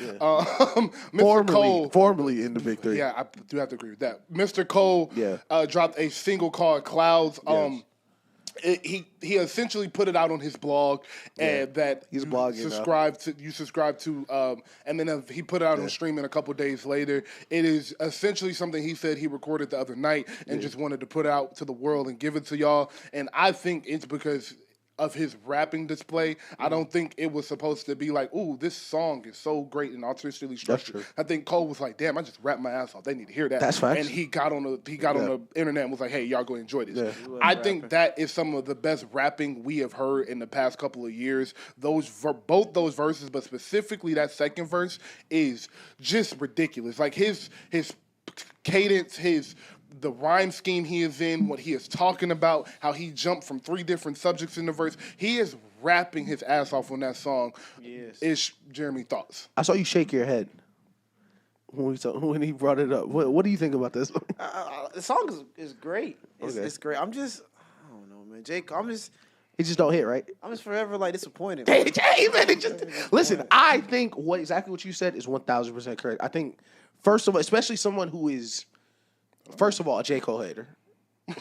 Yeah. Mr. Cole, formerly in the Big Three. Yeah, I do have to agree with that. Mr. Cole dropped a single called Clouds. Yes. He essentially put it out on his blog, and that he's blogging you subscribe to, and then he put it out on streaming a couple days later. It is essentially something he said he recorded the other night and just wanted to put out to the world and give it to y'all. And I think it's because of his rapping display. I don't think it was supposed to be like, ooh, this song is so great and artistically structured. I think Cole was like, damn, I just rapped my ass off. They need to hear that. That's facts. And he got on the internet and was like, hey, y'all go enjoy this. Yeah. I think that is some of the best rapping we have heard in the past couple of years. Both those verses, but specifically that second verse is just ridiculous. Like his cadence, the rhyme scheme he is in, what he is talking about, how he jumped from 3 different subjects in the verse. He is rapping his ass off on that song. Yes. Jeremy, thoughts? I saw you shake your head when he brought it up. What do you think about this? The song is great. It's great. I don't know, man. Jake, It just don't hit, right? I'm just forever like disappointed. Man, listen, I think exactly what you said is 1,000% correct. I think, first of all, especially someone who is, first of all, a Jcole hater.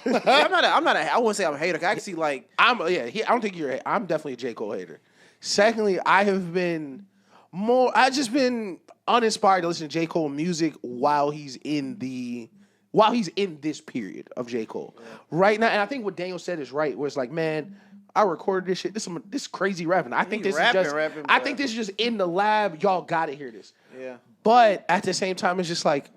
I wouldn't say I'm a hater. I actually like. I don't think you're. I'm definitely a Jcole hater. Secondly, I've just been uninspired to listen to J. Cole music while he's in this period of J. Cole right now. And I think what Daniel said is right. Where it's like, man, I recorded this shit. This crazy rapping. I think this is just in the lab. Y'all gotta hear this. Yeah. But at the same time, it's just like,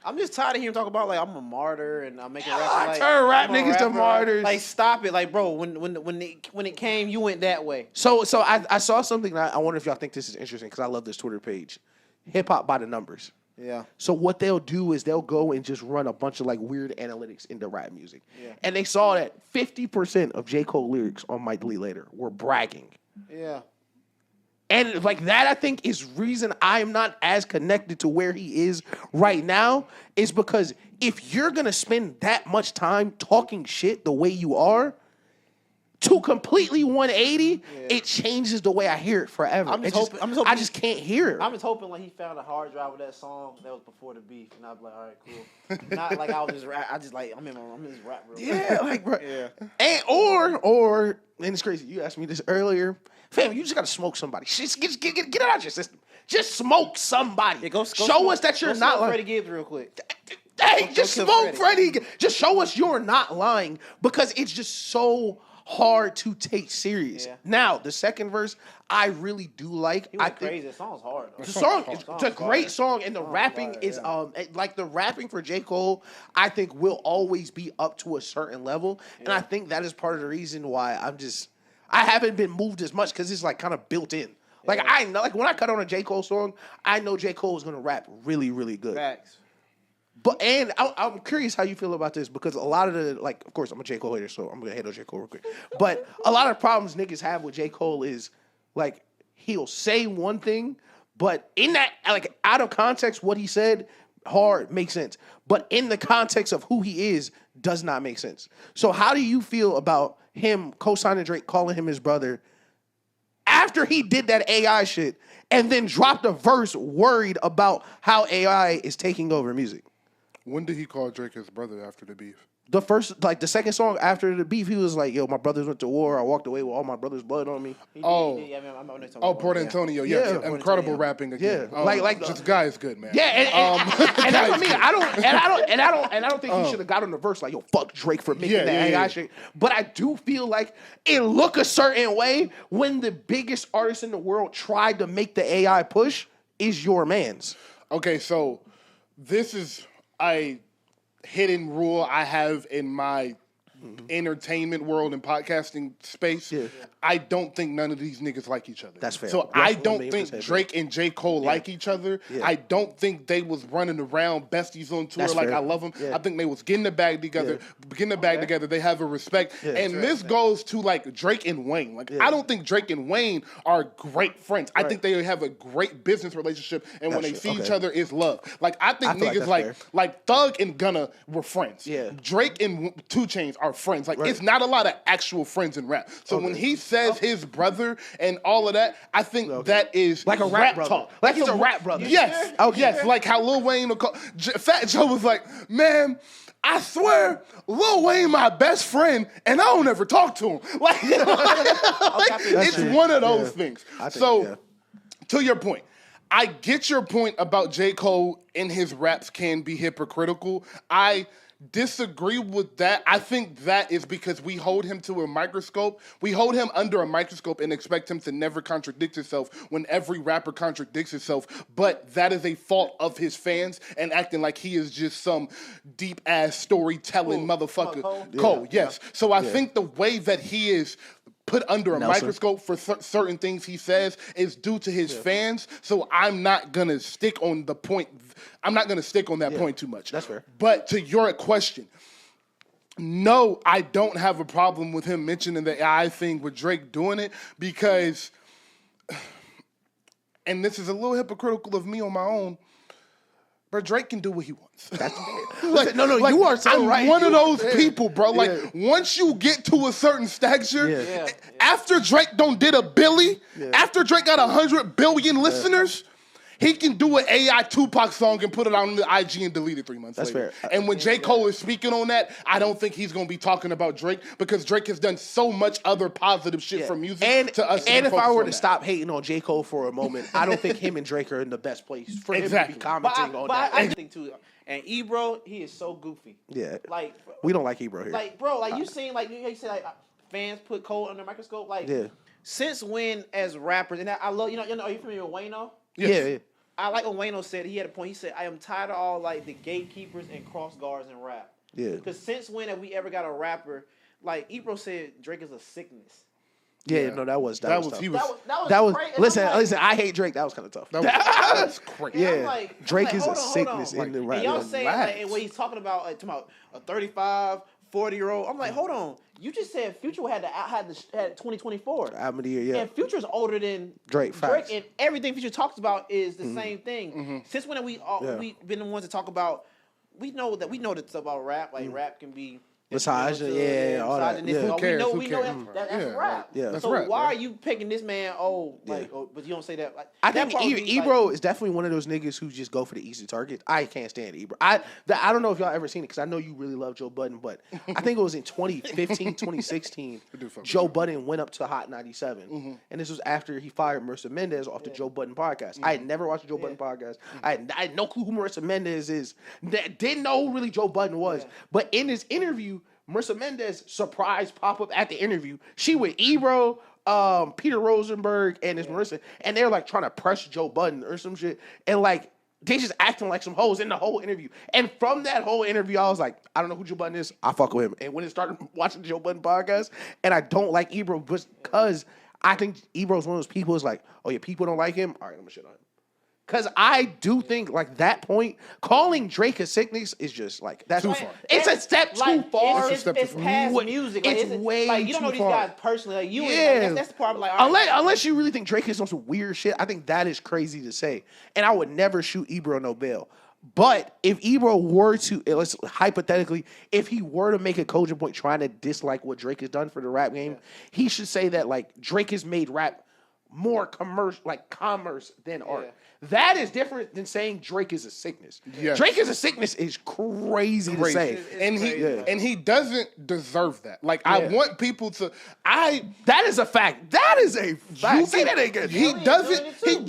I'm just tired of hearing talk about like I'm a martyr and I'm making rap. I turn rap niggas to martyrs. Like stop it, like bro. When it came, you went that way. So I saw something. And I wonder if y'all think this is interesting because I love this Twitter page, Hip Hop by the Numbers. Yeah. So what they'll do is they'll go and just run a bunch of like weird analytics into rap music. Yeah. And they saw that 50% of J. Cole lyrics on Mike Lee Later were bragging. Yeah. And like that, I think is reason I'm not as connected to where he is right now is because if you're going to spend that much time talking shit the way you are, to completely 180, it changes the way I hear it forever. I just can't hear it. I'm just hoping like he found a hard drive with that song that was before the beef, and I'd be like, all right, cool. Not like I was just rap. I just like I'm in this rap real Yeah, like bro. Yeah. And or and it's crazy. You asked me this earlier, fam. You just gotta smoke somebody. Just get it out of your system. Just smoke somebody. Yeah, show us that you're not lying. Freddie Gibbs real quick. Hey, just smoke Freddie. Just show us you're not lying because it's just so hard to take serious. Yeah. Now, the second verse, I really do like. I think crazy. The song's hard. The song, it's a great song, and the rapping is like the rapping for J. Cole. I think will always be up to a certain level, and I think that is part of the reason why I haven't been moved as much because it's like kind of built in. Like I know, like when I cut on a J. Cole song, I know J. Cole is gonna rap really, really good. Facts. But I'm curious how you feel about this because a lot of of course I'm a J. Cole hater, so I'm gonna hate on J. Cole real quick. But a lot of problems niggas have with J. Cole is like he'll say one thing, but in that like out of context, what he said hard makes sense. But in the context of who he is, does not make sense. So how do you feel about him co-signing Drake, calling him his brother, after he did that AI shit, and then dropped a verse worried about how AI is taking over music? When did he call Drake his brother after the beef? The second song after the beef, he was like, yo, my brothers went to war. I walked away with all my brother's blood on me. Port Antonio. Yeah. Incredible rapping again. Yeah. This guy is good, man. Yeah. And that's what I mean. I don't think he should have got on the verse like, yo, fuck Drake for making that AI shit. But I do feel like it look a certain way when the biggest artist in the world tried to make the AI push is your man's. Okay, so this is a hidden rule I have in my entertainment world and podcasting space. Yeah. I don't think none of these niggas like each other. That's fair. So I don't think Drake and J. Cole like each other. Yeah. I don't think they was running around besties on tour. That's like fair. I love them. Yeah. I think they was getting the bag together. Together. They have a respect. Yeah, and this goes to like Drake and Wayne. Like I don't think Drake and Wayne are great friends. Right. I think they have a great business relationship, and when they see each other, it's love. Like I think niggas like Thug and Gunna were friends. Yeah. Drake and 2 Chainz are are friends. Like, it's not a lot of actual friends in rap. So when he says his brother and all of that, I think that is like a rap brother. talk. Like he's a rap brother. Yes. Okay. Yes. Like how Lil Wayne, Fat Joe was like, man, I swear, Lil Wayne my best friend, and I don't ever talk to him. Like, it's one of those things. To your point, I get your point about J. Cole and his raps can be hypocritical. I disagree with that. I think that is because we hold him to a microscope. We hold him under a microscope and expect him to never contradict himself when every rapper contradicts himself. But that is a fault of his fans and acting like he is just some deep-ass storytelling motherfucker. Cole, yes. So I think the way that he is put under a microscope for certain things he says is due to his fans. So I'm not going to stick on the point. I'm not going to stick on that point too much. That's fair. But to your question, no, I don't have a problem with him mentioning the AI thing with Drake doing it because, and this is a little hypocritical of me on my own, but Drake can do what he wants. That's like, you are so right. I'm one of those people, bro. Like, once you get to a certain stature, after Drake don't did a Billy, after Drake got 100 billion listeners, he can do an AI Tupac song and put it on the IG and delete it 3 months later. That's fair. And when J. Cole is speaking on that, I don't think he's going to be talking about Drake because Drake has done so much other positive shit for music to us. And if I were to stop hating on J. Cole for a moment, I don't think him and Drake are in the best place for him to be commenting on that. I think too. And Ebro, he is so goofy. Yeah. Like, we don't like Ebro here. Like, bro, like you seen, like you said, like fans put Cole under a microscope. Like, since when, as rappers, and I love, are you familiar with Wayno? Yeah. I like what Wayno said. He had a point. He said, I am tired of all like the gatekeepers and cross guards in rap. Yeah. Because since when have we ever got a rapper, like Ebro said, Drake is a sickness. Yeah, no, that was tough. Listen, I hate Drake. That was kind of tough. That was crazy. Yeah, Drake is a sickness in the rap. And y'all saying like what he's talking about a 35, 40-year-old. I'm like, hold on. You just said Future had 2024. Album of the year, yeah. And Future's older than Drake. Facts. And everything Future talks about is the same thing. Since when have we've been the ones to talk about? We know that stuff about rap. Like rap can be misogyny, all that. Yeah. Who cares? We know that's rap. Yeah. That's so rap, why are you picking this man? But you don't say that. Like, I think Ebro is definitely one of those niggas who just go for the easy target. I can't stand Ebro. I don't know if y'all ever seen it because I know you really love Joe Budden, but I think it was in 2015, 2016. Joe Budden went up to Hot 97, and this was after he fired Marissa Mendez off the Joe Budden podcast. I had never watched the Joe Budden podcast. I had no clue who Marissa Mendez is. Didn't know who really Joe Budden was, but in this interview, Marissa Mendez surprise pop up at the interview. She with Ebro, Peter Rosenberg, and this Marissa, and they're like trying to press Joe Budden or some shit, and like they just acting like some hoes in the whole interview. And from that whole interview, I was like, I don't know who Joe Budden is. I fuck with him. And when it started watching the Joe Budden podcast, and I don't like Ebro because I think Ebro's one of those people is like, oh yeah, people don't like him. All right, I'm gonna shit on him. Because I do think, like, that point, calling Drake a sickness is just, like, that's too far. It's a step too far. It's past music. It's way too far. You don't know these guys personally. Like, that's the part I'm like, unless you really think Drake is on some weird shit, I think that is crazy to say. And I would never shoot Ebro no bail. But if Ebro were to, let's hypothetically, if he were to make a cogent point trying to dislike what Drake has done for the rap game, he should say that, like, Drake has made rap more commerce than art. That is different than saying Drake is a sickness. Yes. Drake is a sickness is crazy to say. And he doesn't deserve that. Like, I want people to that is a fact. That is a fact. Say that again. He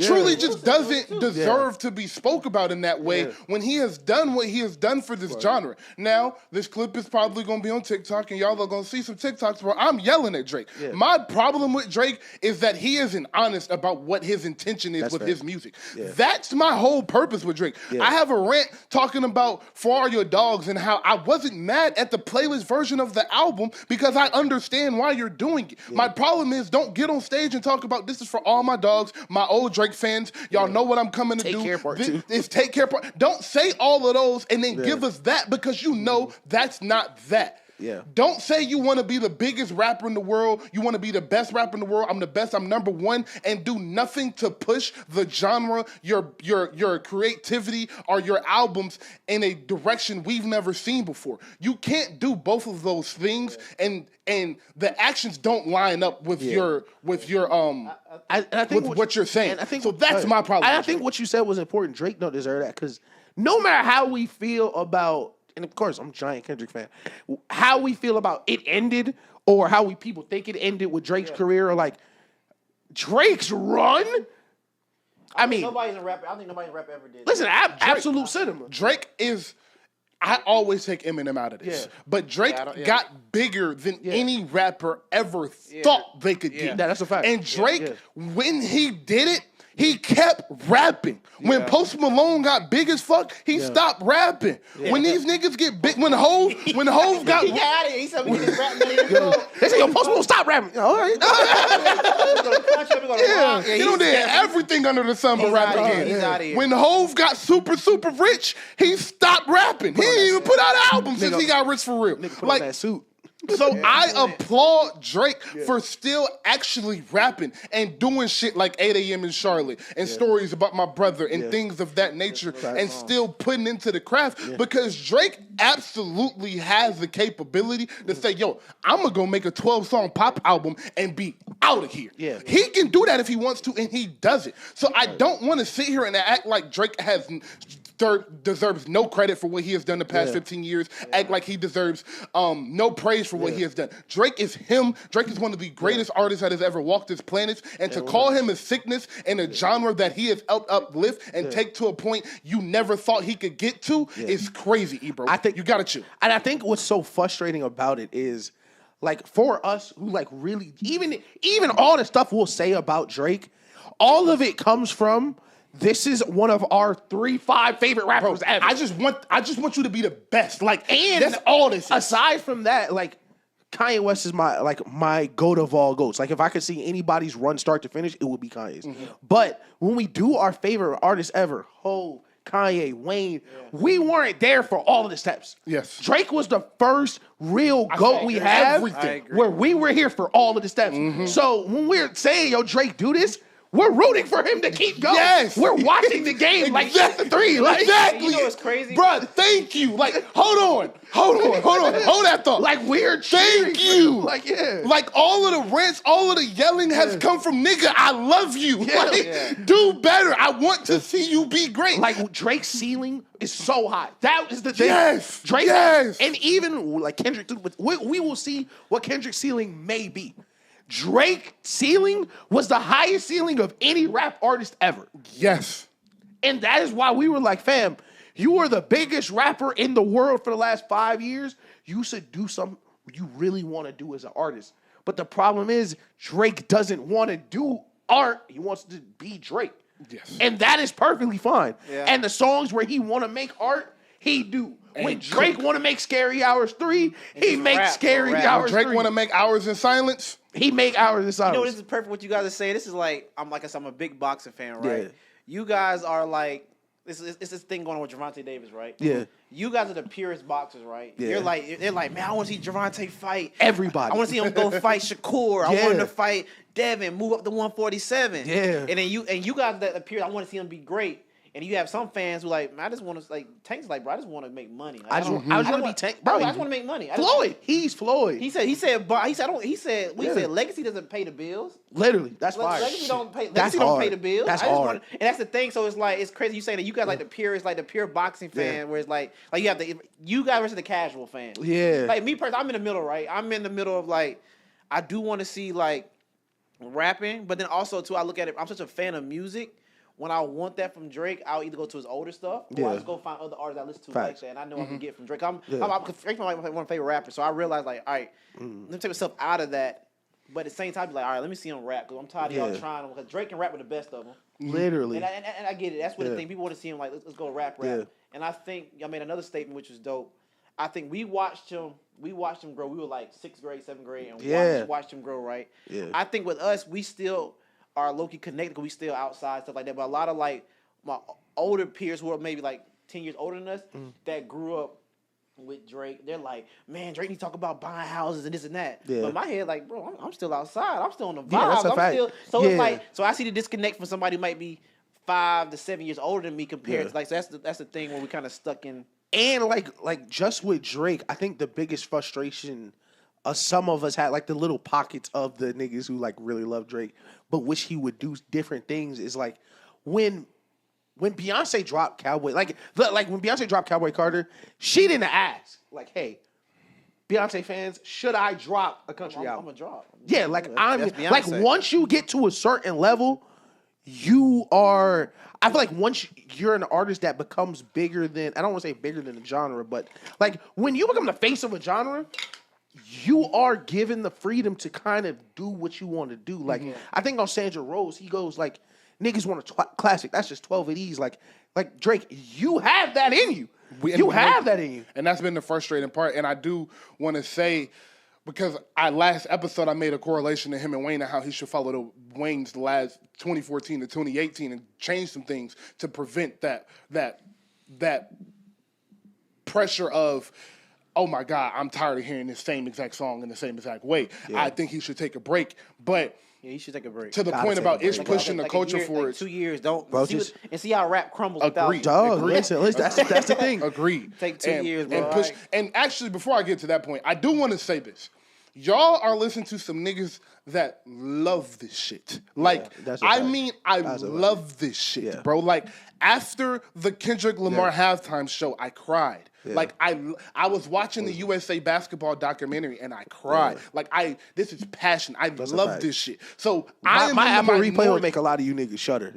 truly just doesn't deserve to be spoke about in that way when he has done what he has done for this genre. Now, this clip is probably gonna be on TikTok and y'all are gonna see some TikToks where I'm yelling at Drake. My problem with Drake is that he isn't honest about what his intention is with his music. That's my whole purpose with Drake. I have a rant talking about For All Your Dogs and how I wasn't mad at the playlist version of the album because I understand why you're doing it. My problem is don't get on stage and talk about this is for all my dogs, my old Drake fans. Y'all know what I'm coming to do. Take Care Part 2. It's Take Care Part. Don't say all of those and then give us that because you know that's not that. Yeah. Don't say you want to be the biggest rapper in the world. You want to be the best rapper in the world. I'm the best. I'm number one, and do nothing to push the genre, your creativity, or your albums in a direction we've never seen before. You can't do both of those things, and the actions don't line up with your what you're saying. And I think, so that's my problem. And I think what you said was important. Drake don't deserve that because no matter how we feel about, and of course I'm a giant Kendrick fan, how we feel about it ended or how people think it ended with Drake's career, or like Drake's run. I mean, nobody's a rapper. I don't think nobody's a rapper ever did. Listen, absolute cinema. Drake is. I always take Eminem out of this, but Drake got bigger than any rapper ever thought they could get. That's a fact. And Drake, when he did it, he kept rapping. When Post Malone got big as fuck, he stopped rapping. When these niggas get big, when Hov got... He said we get his rap money. They say, yo, Post Malone, stop rapping. All right. He done did everything under the sun but rap again. He's out of here. When Hov got super, super rich, he stopped rapping. He didn't even put out an album since he got rich for real. Put on that suit. So I applaud Drake for still actually rapping and doing shit like 8 a.m. in Charlotte and stories about my brother and things of that nature and still putting into the craft because Drake absolutely has the capability to say, yo, I'm going to go make a 12-song pop album and be out of here. Yeah. He can do that if he wants to, and he does it. So I don't want to sit here and act like Drake deserves no credit for what he has done the past 15 years, act like he deserves no praise for what he has done. Drake is him. Drake is one of the greatest artists that has ever walked this planet, and to call him a sickness in a genre that he has helped uplift and take to a point you never thought he could get to is crazy, Ebro. I think you gotta chill. And I think what's so frustrating about it is, like, for us who like really even all the stuff we'll say about Drake, all of it comes from this is one of our 3-5 favorite rappers ever. I just want you to be the best. Like, and that's all this is. Aside from that, like, Kanye West is my goat of all goats. Like, if I could see anybody's run start to finish, it would be Kanye's. Mm-hmm. But when we do our favorite artists ever, Hov, Kanye, Wayne, we weren't there for all of the steps. Yes. Drake was the first real GOAT we have where we were here for all of the steps. Mm-hmm. So when we're saying, yo, Drake, do this, we're rooting for him to keep going. Yes. We're watching the game like that's the three. Like, exactly. You know what's crazy? Bro, thank you. Like, hold on. Hold that thought. Like, we're cheering. Thank you. Like, yeah. Like, all of the rants, all of the yelling has come from nigga, I love you. Do better. I want to see you be great. Like, Drake's ceiling is so high. That is the thing. Yes. Drake. Yes. And even, like, Kendrick, we will see what Kendrick's ceiling may be. Drake's ceiling was the highest ceiling of any rap artist ever. Yes. And that is why we were like, fam, you are the biggest rapper in the world for the last 5 years. You should do something you really want to do as an artist. But the problem is Drake doesn't want to do art. He wants to be Drake. Yes. And that is perfectly fine. Yeah. And the songs where he want to make art, he do. When Drake want to make Scary Hours 3, he makes Scary Hours 3. Drake want to make Hours in Silence, he make Hours in Silence. You know, this is perfect what you guys are saying. This is like, I'm a big boxing fan, right? Yeah. You guys are like, it's this thing going on with Gervonta Davis, right? Yeah. You guys are the purest boxers, right? Yeah. They're like, man, I want to see Gervonta fight everybody. I want to see him go fight Shakur. I want him to fight Devin, move up to 147. Yeah. And then you guys that appear, I want to see him be great. And you have some fans who like, man, I just want to like Tank's like, bro, I just want to make money. Like, I just want to be Tank, bro. I just want to make money. Floyd, he's Floyd. He said, legacy doesn't pay the bills. Literally, that's fire. Legacy don't pay. That's Legacy hard. don't pay the bills. That's hard. And that's the thing. So it's like it's crazy. You saying that you guys like the pure boxing fan, where it's like you have you guys versus the casual fan. Yeah. Like me personally, I'm in the middle, right? I'm in the middle of like, I do want to see like rapping, but then also too, I look at it. I'm such a fan of music. When I want that from Drake, I'll either go to his older stuff or I just go find other artists I listen to like that, and I know I can get from Drake. Drake's one of my favorite rappers, so I realized like, all right, let me take myself out of that. But at the same time, be like, all right, let me see him rap because I'm tired of y'all trying. Because Drake can rap with the best of them. Literally, and I get it. That's what the thing. People want to see him like, let's go rap. Yeah. And I think I made another statement which was dope. I think we watched him grow. We were like 6th grade, 7th grade, and watched him grow. Right. Yeah. I think with us, we still are low-key connected because we still outside, stuff like that. But a lot of like my older peers who are maybe like 10 years older than us that grew up with Drake, they're like, man, Drake need to talk about buying houses and this and that. Yeah. But in my head, like, bro, I'm still outside. I'm still on the vibes. Yeah, that's a fact. So Yeah. it's like, so I see the disconnect from somebody who might be 5 to 7 years older than me compared to like, so that's the thing where we kind of stuck in. And like just with Drake, I think the biggest frustration some of us had, like the little pockets of the niggas who like really love Drake, but wish he would do different things, is like when Beyonce dropped Cowboy, like when Beyonce dropped Cowboy Carter, she didn't ask, like, hey, Beyonce fans, should I drop a country album? I'm a drop. Yeah, like That's Beyonce. like once you get to a certain level, you are. I feel like once you're an artist that becomes bigger than, I don't want to say bigger than the genre, but like when you become the face of a genre, you are given the freedom to kind of do what you want to do. Like I think on Sandra Rose, he goes like, niggas want a classic. That's just 12 of these. Like Drake, you have that in you. You have that in you. And that's been the frustrating part. And I do want to say, because last episode I made a correlation to him and Wayne and how he should follow Wayne's last 2014 to 2018 and change some things to prevent that pressure of, oh my God, I'm tired of hearing this same exact song in the same exact way. Yeah. I think he should take a break. But yeah, he should take a break. To the point about Ish pushing the culture for it. 2 years, don't bro, see how rap crumbles. Agreed. Dog, listen, that's the thing. Agreed. Take 2 years, bro. And actually, before I get to that point, I do want to say this. Y'all are listening to some niggas that love this shit. Like, I love this shit, bro. Like, after the Kendrick Lamar halftime show, I cried. Yeah. Like, I was watching the USA basketball documentary and I cried. Yeah. Like, this is passion. I love this shit. So my Apple replay would make a lot of you niggas shudder.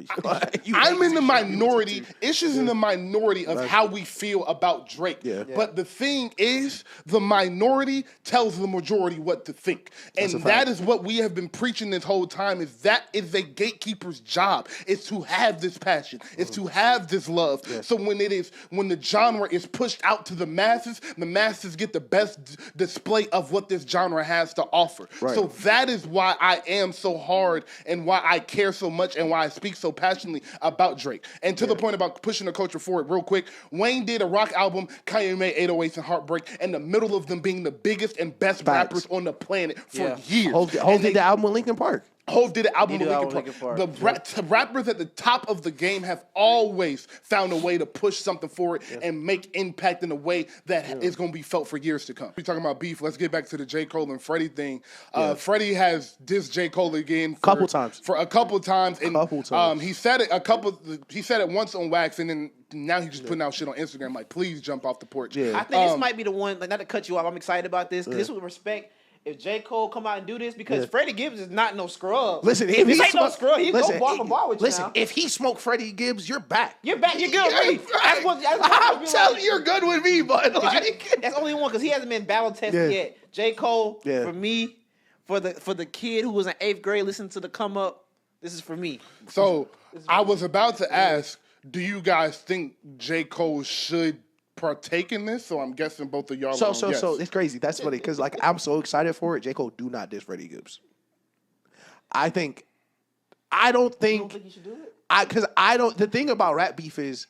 I'm in the minority. Ish is in the minority of how we feel about Drake. Yeah. But the thing is, the minority tells the majority what to think. And that is what we have been preaching this whole time, is that is a gatekeeper's job, is to have this passion, is to have this love. Yeah. So when the genre is pushed out to the masses get the best display of what this genre has to offer. Right. So that is why I am so hard and why I care so much and why I speak so passionately about Drake. And to the point about pushing the culture forward real quick, Wayne did a rock album, Kanye made 808s and Heartbreak, in the middle of them being the biggest and best rappers on the planet for years. Hov did the album with Linkin Park. Hov did an album with Linkin Park. The rappers at the top of the game have always found a way to push something forward and make impact in a way that is going to be felt for years to come. We're talking about beef. Let's get back to the Jcole and Freddie thing. Freddie has dissed Jcole again for a couple times. And he said it once on Wax, and then now he's just putting out shit on Instagram like, please jump off the porch. Yeah. I think this might be the one, like, not to cut you off, I'm excited about this, because this with respect. If Jcole come out and do this, because Freddie Gibbs is not no scrub. Listen, if he ain't no scrub, he go bar for bar with you. Listen, if he smoked Freddie Gibbs, you're back. You're back. You're good with me. I'm telling you, you're good with me, but like, that's only one, because he hasn't been battle tested yet. Jcole, for me, for the kid who was in 8th grade listening to the Come Up, this is for me. So I was about to ask, do you guys think Jcole should partake in this? So I'm guessing both of y'all. So it's crazy. That's funny, because like I'm so excited for it. Jcole, do not diss Freddie Gibbs. I don't think. You don't think you should do it? The thing about rap beef is,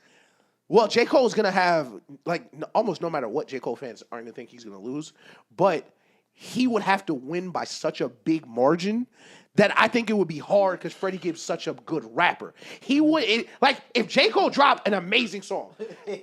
well, Jcole's gonna have, like, almost no matter what, Jcole fans aren't gonna think he's gonna lose, but he would have to win by such a big margin that I think it would be hard, because Freddie Gibbs is such a good rapper. He would, if Jcole dropped an amazing song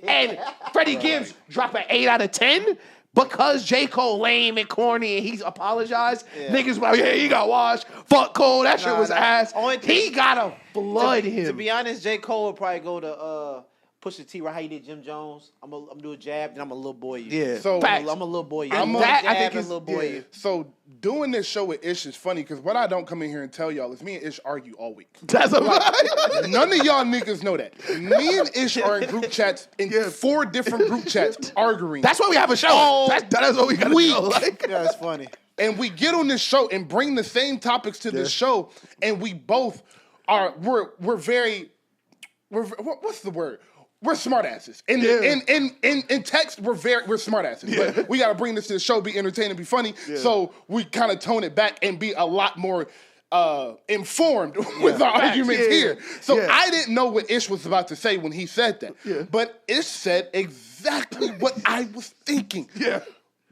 and Freddie Gibbs dropped an 8 out of 10, because Jcole lame and corny and he's apologized, niggas be like, yeah, he got washed. Fuck Cole, that shit was ass. He gotta blood him. To be honest, Jcole would probably go to Pusha T, right? How you did Jim Jones. I'm do a jab, then I'm a little boy. Yeah. So I'm a little boy. I think it's a little boy. So doing this show with Ish is funny, because what I don't come in here and tell y'all is me and Ish argue all week. That's a none of y'all niggas know that. Me and Ish are in group chats, in 4 different group chats, arguing. That's why we have a show. That's what we got to do. Like. Yeah, it's funny. And we get on this show and bring the same topics to this show, and we both are what's the word? We're smartasses. In text, we're smartasses. Yeah. But we got to bring this to the show, be entertaining, be funny. Yeah. So we kind of tone it back and be a lot more informed with our arguments here. So Yeah. I didn't know what Ish was about to say when he said that. Yeah. But Ish said exactly what I was thinking. Yeah.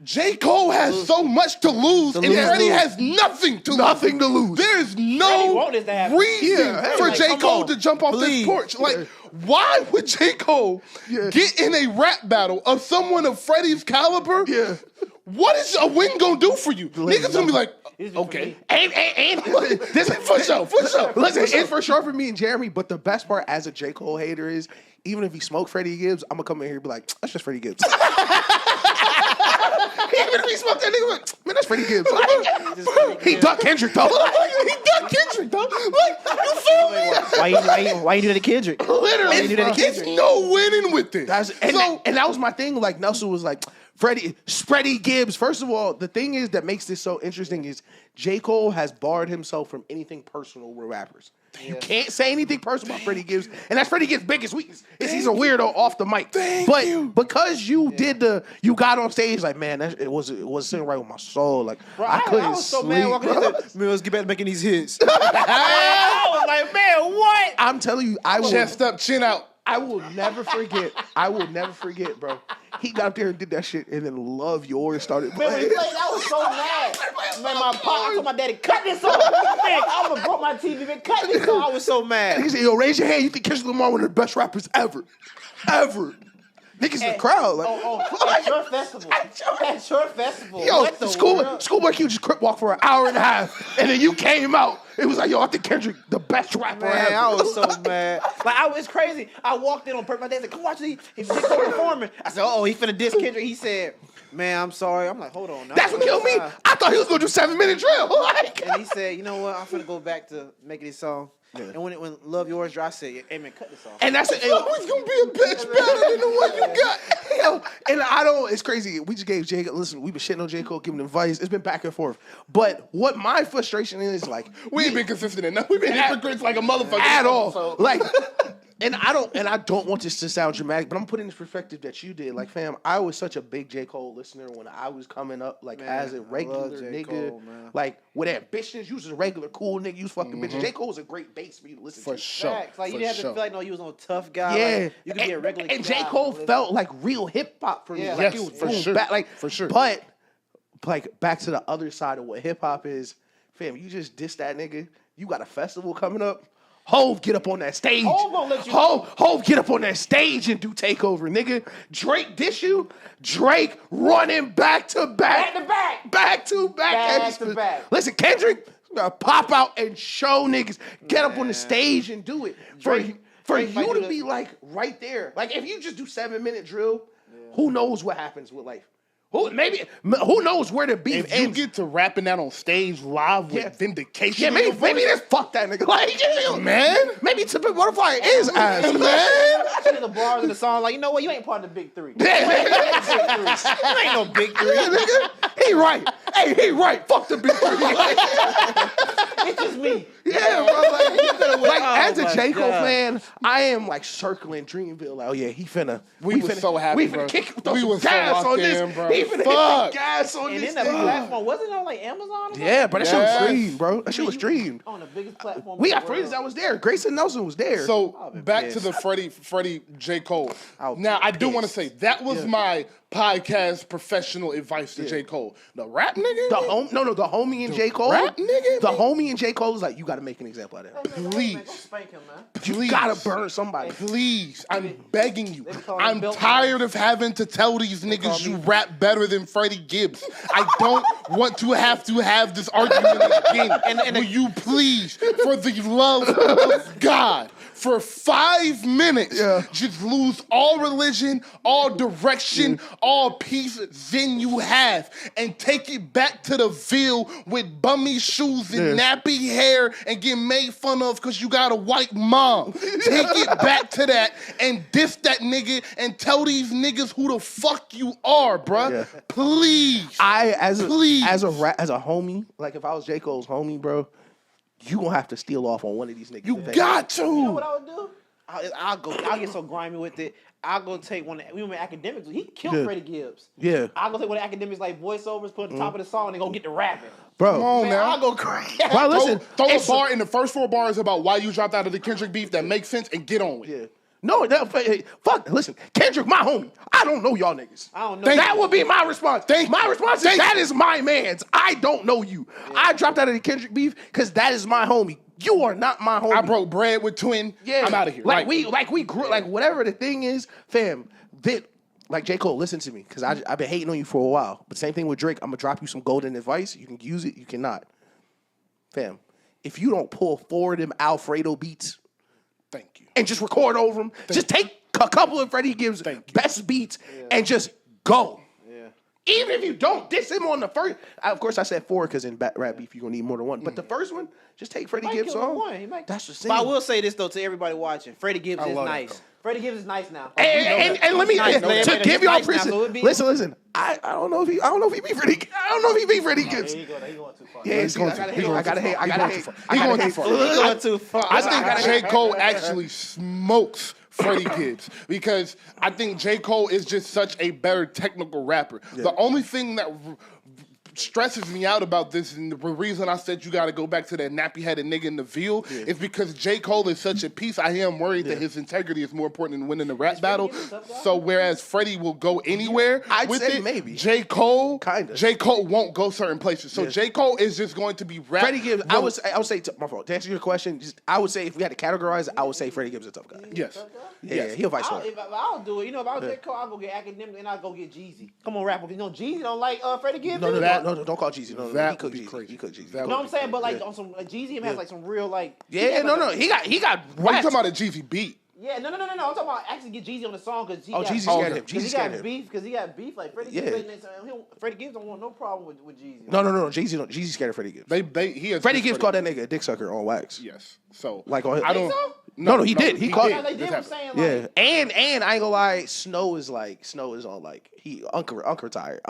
Jcole has so much to lose, and Freddie has nothing to lose. There is no want this to happen. reason for like, Jcole to jump off this porch. Like, why would Jcole get in a rap battle of someone of Freddie's caliber? Yeah. What is a win gonna do for you? Niggas gonna be like, okay. And this is For sure. Listen, it's for sure for me and Jeremy, but the best part as a J. Cole hater is even if he smoked Freddie Gibbs, I'm gonna come in here and be like, that's just Freddie Gibbs. Even if he smoked that nigga, like, man, that's Freddie Gibbs. Like, he ducked Kendrick though. He ducked Kendrick though. Like, you feel me? Why you do that to Kendrick? Literally, It's no winning with this. And that was my thing. Like Nelson was like, Freddie Gibbs. First of all, the thing is that makes this so interesting is J. Cole has barred himself from anything personal with rappers. You can't say anything personal about Freddie Gibbs, and that's Freddie Gibbs' biggest weakness. Is he's a weirdo off the mic. Because you you got on stage like, man, it was sitting right with my soul. Like, bro, I couldn't I was so sleep. mad walking in there. Man, let's get back to making these hits. I was like, man, what? I'm telling you, I will. Chest up, chin out. I will never forget. bro. He got up there and did that shit, and then Love Yours started Man, when playing. he played, I was so mad. Man, I told my daddy, cut this off. Man, I'm gonna broke my TV, man. Cut this off. I was so mad. He said, yo, raise your hand. You think Kendrick Lamar one of the best rappers ever. Niggas in the crowd. Like, At your festival. At your festival. yo, What the world? Schoolboy Q just crip walk for an hour and a half, and then you came out. It was like, yo, I think Kendrick the best rapper Man, ever. I was so mad. Like, it's crazy. I walked in on purpose. My dad said, come watch these. He's performing. I said, he finna diss Kendrick. He said, man, I'm sorry. I'm like, hold on. That's what killed me. I thought he was going to do 7-minute drill. Like, And he said, you know what? I'm finna go back to making this song. Yeah. And when Love Yours dropped, I said, hey, man, cut this off. And that's it. Always going to be a bitch better than the one you got. Yo, and I don't, it's crazy. We just gave J. Listen, we've been shitting on J. Cole, giving him advice. It's been back and forth. But what my frustration is, like, we ain't been consistent enough. We've been hypocrites like a motherfucker. At all. So. Like, and I don't want this to sound dramatic, but I'm putting this perspective that you did. Like, fam, I was such a big J. Cole listener when I was coming up, like, as a regular nigga. Cole, like, with ambitions, you was a regular cool nigga, you was fucking bitches. J. Cole was a great base for you to listen to. For sure. Facts. Like, you didn't have to feel like, no, you was no tough guy. Yeah. Like, you could be a regular And J. Cole felt like real hip-hop for me. Yeah. Like, Yes, it was for sure. Back, like, for sure. But, like, back to the other side of what hip-hop is, fam, you just dissed that nigga. You got a festival coming up. Hove, get up on that stage. Hove gonna let you Hove, get up on that stage and do takeover, nigga. Drake diss you. Drake running back to back. Back to back. Listen, Kendrick, gotta pop out and show niggas. Get up on the stage and do it. For you to be like right there. Like if you just do 7-minute drill, who knows what happens with life? Who knows where the beef if ends? you get to rapping that on stage live with Vindication. Yeah, maybe just fuck that nigga. Like, man. Maybe To Pimp a Butterfly is ass, man. I see the bars in the song, like, you know what? You ain't part of the big three. You ain't no big three. Yeah, nigga. He right. Hey, he right. Fuck the big three. It's just me. Yeah, bro. Like as a J. Cole fan, I am like circling Dreamville. Like, oh yeah, he finna. We was so happy, We bro. finna kick. We was so gas locked on in, this. bro. He finna hit the gas on And this. then that thing. platform, wasn't it on like Amazon or something? Yeah, but that shit was Yes. streamed, bro. That shit was streamed. On the biggest platform. We in got the friends world. that was there. Grayson Nelson was there. So back to pissed. the Freddie J. Cole. I'll be Now I do want to pissed. say that was my podcast professional advice to J. Cole. The rap nigga? the homie and J. Cole. rap nigga? The homie and J. Cole was like, you gotta make an example out of that. Please. Go spank him, man. You gotta burn somebody. Please, I'm begging you. call him I'm Bill tired of having to tell these niggas you rap better than Freddie Gibbs. I don't want to have this argument again. Will you please, for the love of God, for 5 minutes, just lose all religion, all direction, all peace then you have, and take it back to the Ville with bummy shoes and nappy hair and get made fun of because you got a white mom. Take it back to that and diss that nigga and tell these niggas who the fuck you are, bruh. Yeah. Please. As a homie, like if I was J. Cole's homie, bro, you gonna have to steal off on one of these niggas. You got to. You know what I would do? I'll get so grimy with it. I'll go take one. We went academics. He killed Yeah. Freddie Gibbs. Yeah. I'll go take one of the academics like voiceovers, put at the top of the song, and then go get the rapping. Bro. Come on Man, now. I'll go crazy. Bro, listen. Throw a bar in the first 4 bars about why you dropped out of the Kendrick beef that makes sense and get on with it. Yeah. No, fuck. Listen, Kendrick, my homie. I don't know y'all niggas. I don't know. That would be my response. My response is that is my man's. I don't know you. Yeah. I dropped out of the Kendrick beef because that is my homie. You are not my homie. I broke bread with Twin. Yeah. I'm out of here. Like we grew, like whatever the thing is, fam. Like Jcole, listen to me, because I've been hating on you for a while. But same thing with Drake. I'm gonna drop you some golden advice. You can use it. You cannot, fam. If you don't pull 4 of them Alfredo beats, thank you, and just record over them, take a couple of Freddie Gibbs' best beats and just go. Yeah. Even if you don't diss him on the first, of course I said 4 because in rap beef you're gonna need more than one. But the first one, just take Freddie Gibbs on. That's the same. But I will say this though to everybody watching: Freddie Gibbs is nice. Freddie Gibbs is nice now. And let me to give y'all appreciation. Listen. I don't know if he be Freddie. I don't know if he be Freddie Gibbs. He going too far. Yeah, I gotta hate. He going too far. I think Jcole actually smokes Freddie Gibbs because I think Jcole is just such a better technical rapper. Yeah. The only thing that stresses me out about this, and the reason I said you got to go back to that nappy-headed nigga in the Ville, is because Jcole is such a piece. I am worried that his integrity is more important than winning the rap battle. So whereas Freddie will go anywhere with it, maybe Jcole won't go certain places. So Jcole is just going to be rap. Freddie Gibbs, I would say, my fault. To answer your question, I would say if we had to categorize it, I would say Freddie Gibbs is a tough guy. Yes. Yeah, he'll vice versa. I'll do it. You know, if I was Jcole, I'll go get academic and I'll go get Jeezy. Come on, rapper. You know, Jeezy don't like Freddie Gibbs. No, don't call Jeezy. No, that he could be crazy. He could Jeezy. You know what I'm saying? But like on some Jeezy has like some real like. Yeah, no. He got. What are you talking about a Jeezy beat? Yeah, no. I'm talking about actually get Jeezy on the song because Jeezy's got him. Jeezy got beef because he got beef like Freddie Gibbs. Freddie Gibbs don't want no problem with Jeezy. No. Jeezy's scared of Freddie Gibbs. Freddie Gibbs called that nigga a dick sucker on wax. Yes. So like I don't. No, he did. He called. Yeah, they did. Saying yeah, and I ain't gonna lie. Snow is on like Uncle tired.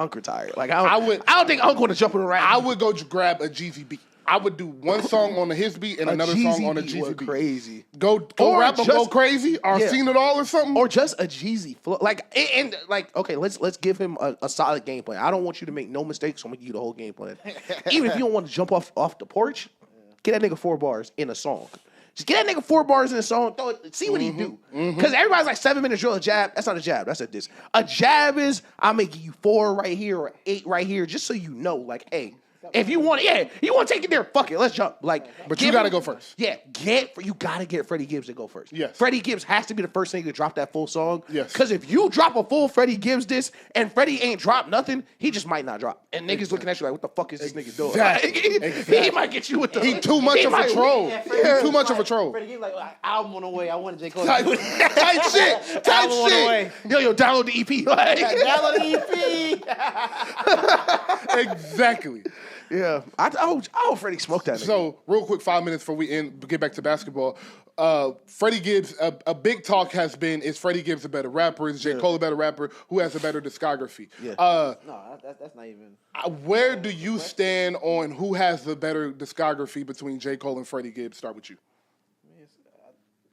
Like I don't think Uncle would jump in the rap. I would go grab a Jeezy beat. I would do one song on his beat and another song on a Jeezy beat. Crazy. Go rap or go crazy or seen it all or something. Or just a Jeezy flow. Okay, let's give him a solid game plan. I don't want you to make no mistakes, so I'm gonna give you the whole game plan. Even if you don't want to jump off the porch, get that nigga 4 bars in a song. Just get that nigga 4 bars in a song. See what he do. Because everybody's like 7 minutes drill a jab. That's not a jab. That's a diss. A jab is I'm making you 4 right here or 8 right here, just so you know, like, hey. If you want, you want to take it there, fuck it, let's jump. But you got to go first. Yeah, you got to get Freddie Gibbs to go first. Yes. Freddie Gibbs has to be the first thing to drop that full song. Yes. Because if you drop a full Freddie Gibbs diss and Freddie ain't dropped nothing, he just might not drop. And niggas looking at you like, what the fuck is this nigga doing? Exactly. He might get you with the... He too much of a troll. He's too much of a troll. Freddie Gibbs album on the way. I wanted Jcole. Tight shit. Yo, download the EP. Download the EP. Exactly. Yeah, I hope Freddie smoked that nigga. So, real quick, 5 minutes before we get back to basketball. Freddie Gibbs, a big talk has been, is Freddie Gibbs a better rapper? Is Jcole a better rapper? Who has a better discography? Yeah. No, that's not even... Where do you stand on who has the better discography between Jcole and Freddie Gibbs? Start with you.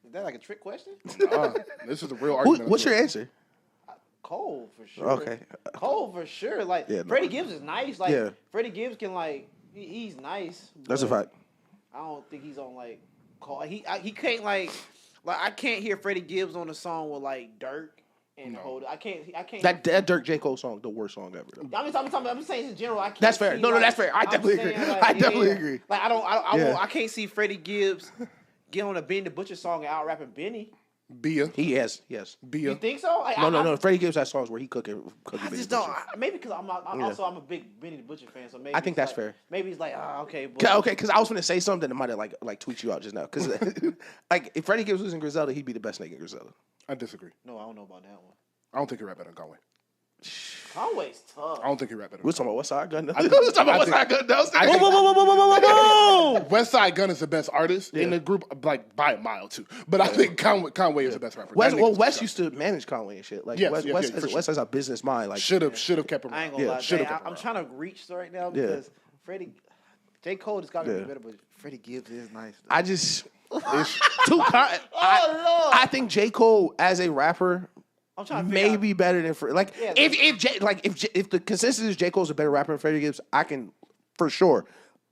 Is that like a trick question? This is a real argument. What's your answer? Cole for sure. Okay. Cole for sure. Like Freddie Gibbs is nice. Like Freddie Gibbs can he's nice. That's a fact. I don't think he's on like Cole. He can't like I can't hear Freddie Gibbs on a song with like Dirk and Hold. I can't. That Dirk J. Cole song, the worst song ever. Though. I'm saying in general. I can't. That's fair. No, that's fair. I definitely agree. I definitely agree. Like I can't see Freddie Gibbs get on a Benny the Butcher song and out rapping Benny. Bia. He has, yes. Bia. You think so? No. Freddie Gibbs has songs where he cooking. I just don't. Maybe because I'm a big Benny the Butcher fan, so maybe I think that's fair. Maybe he's like, okay, because I was going to say something that might have like tweet you out just now. Because like if Freddie Gibbs was in Griselda, he'd be the best nigga in Griselda. I disagree. No, I don't know about that one. I don't think he rap better than Conway. Conway's tough. I don't think he rap better. We're talking about West Side Gun. We're talking about West Side Gun. Whoa. West Side Gun is the best artist in the group, like by a mile too. But I think Conway is the best rapper. West used to manage Conway and shit. Like West has a business mind. Like should have kept him. I ain't gonna lie. I'm trying to reach right now because Jcole just got to be better, but Freddie Gibbs is nice. Though. I think J. Cole as a rapper may be better than Freddie. Like if the consensus is J. Cole's a better rapper than Freddie Gibbs, I can for sure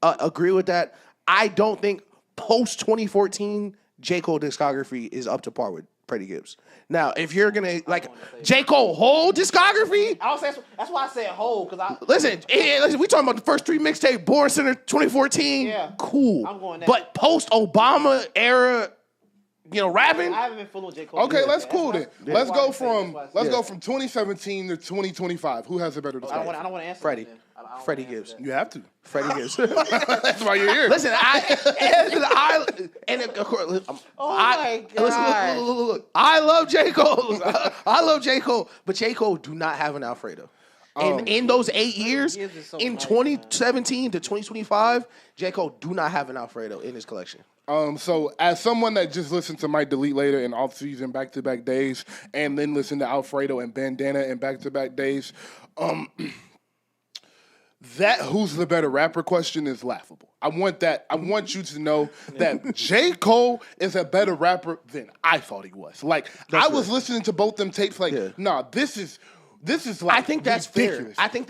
agree with that. I don't think post 2014 J. Cole discography is up to par with Freddie Gibbs. Now, if you're gonna like J. Cole whole discography, that's why I said whole because listen, we talking about the first 3 mixtape, Born Center 2014. Yeah, cool. I'm going that. But post Obama era, rapping. I haven't been full of J. Cole. Okay, let's cool then. Let's go from 2017 to 2025. Who has a better discography? I don't want to answer. Freddie. Freddie Gibbs. You have to. Freddie Gibbs. That's why you're here. Listen, of course, look, I love J. Cole. I love J. Cole, but J. Cole do not have an Alfredo. And in those 8 years, in 2017 to 2025, J. Cole do not have an Alfredo in his collection. So as someone that just listened to Might Delete Later in off-season back-to-back days, and then listened to Alfredo and Bandana in back-to-back days, that who's the better rapper question is laughable. I want you to know that J. Cole is a better rapper than I thought he was. Like, I was listening to both them tapes nah, this is like I think that's ridiculous. fair. I think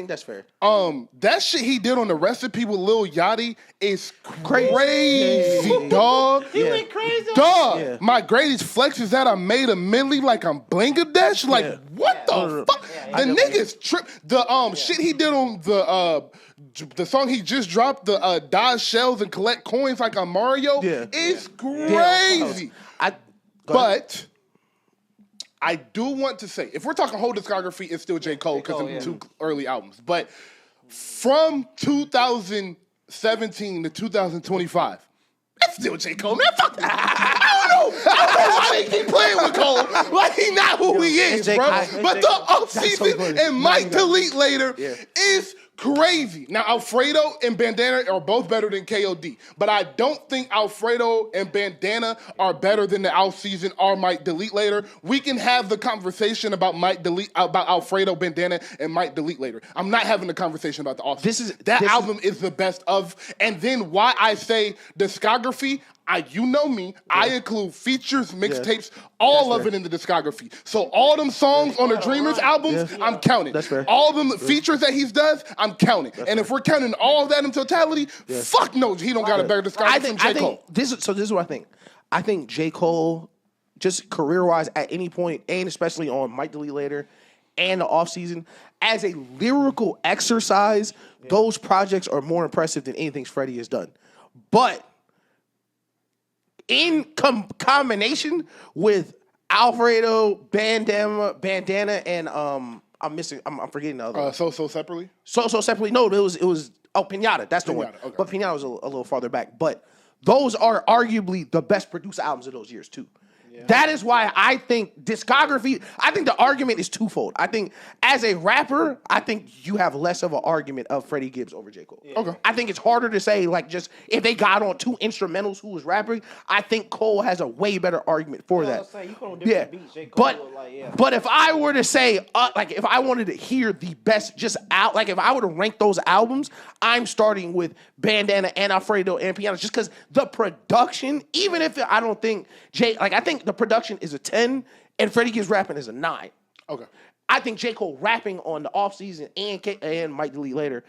that's fair. That shit he did on the Recipe with Lil Yachty is crazy, dog. He went crazy. Dog, Yeah. my greatest flex is that I made a milli like I'm Bangladesh. Like, what the fuck? The niggas trip. The shit he did on the song he just dropped, the dodge shells and collect coins like I'm Mario, is crazy. But I do want to say, if we're talking whole discography, it's still J. Cole because of the 2 early albums. But from 2017 to 2025, it's still J. Cole, man. Fuck that. I don't know why they keep playing with Cole. Like, he not who he is, bro. But the off-season and Might Delete Later is crazy. Now, Alfredo and Bandana are both better than KOD, but I don't think Alfredo and Bandana are better than the off-season or Might Delete Later. We can have the conversation about Alfredo, Bandana, and Might Delete Later. I'm not having the conversation about the off-season. That album is the best of, and then why I say discography, you know me, I include features, mixtapes, all of it in the discography. So all them songs on the Dreamers albums, I'm counting. That's fair. All them features that he does, I'm counting. And if we're counting all of that in totality, fuck no, he don't got a better discography than J. Cole. This is what I think. I think J. Cole, just career-wise at any point, and especially on Might Delete Later and the offseason, as a lyrical exercise, those projects are more impressive than anything Freddie has done. But in combination with Alfredo, Bandana, and I'm forgetting the other. So separately. So separately. No, it was Pinata. That's the one. Okay. But Pinata was a little farther back. But those are arguably the best produced albums of those years too. Yeah. That is why I think discography, I think the argument is twofold. I think as a rapper, I think you have less of an argument of Freddie Gibbs over J. Cole. Yeah. Okay. I think it's harder to say, like, just if they got on 2 instrumentals who was rapping, I think Cole has a way better argument for that. You put on different beats, J. Cole But if I were to say, if I wanted to hear the best just out, like if I were to rank those albums, I'm starting with Bandana and Alfredo and Piano, just because the production, even if I don't think I think the production is a 10 and Freddie Gibbs rapping is a 9. Okay. I think J. Cole rapping on the offseason and Might Delete Later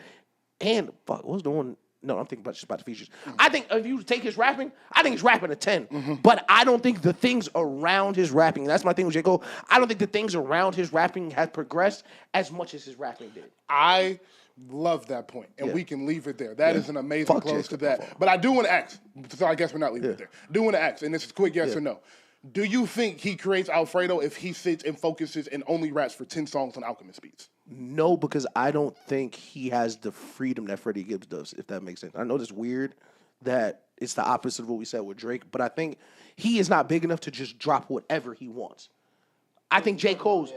and what's the one? No, I'm thinking just about the features. Mm-hmm. I think if you take his rapping, I think he's rapping a 10. Mm-hmm. But I don't think the things around his rapping, and that's my thing with J. Cole, I don't think the things around his rapping have progressed as much as his rapping did. I love that point, and we can leave it there. That is an amazing close to that. But I do want to ask, so I guess we're not leaving it there. Do want to ask, and this is quick yes or no. Do you think he creates Alfredo if he sits and focuses and only raps for 10 songs on Alchemist beats? No, because I don't think he has the freedom that Freddie Gibbs does, if that makes sense. I know it's weird that it's the opposite of what we said with Drake, but I think he is not big enough to just drop whatever he wants. I think J. Cole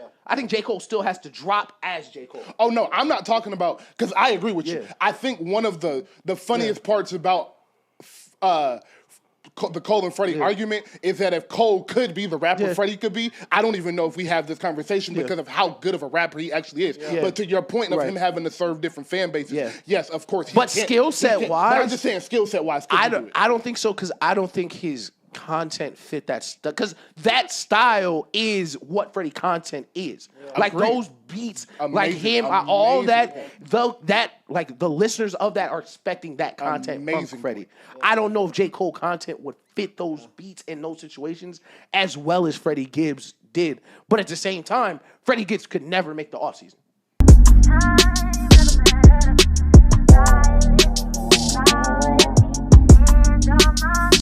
still has to drop as J. Cole. Oh, no, I'm not talking about, because I agree with you. I think one of the funniest parts about the Cole and Freddie argument is that if Cole could be the rapper Freddie could be, I don't even know if we have this conversation because of how good of a rapper he actually is. But to your point of him having to serve different fan bases, yes, of course. But skill set wise, but I'm just saying skill set wise. I don't think so because I don't think his content fit that because that style is what Freddie content is. Like those beats, like him, all that, like the listeners of that are expecting that content from Freddie. I don't know if Jcole content would fit those beats in those situations as well as Freddie Gibbs did. But at the same time, Freddie Gibbs could never make the offseason.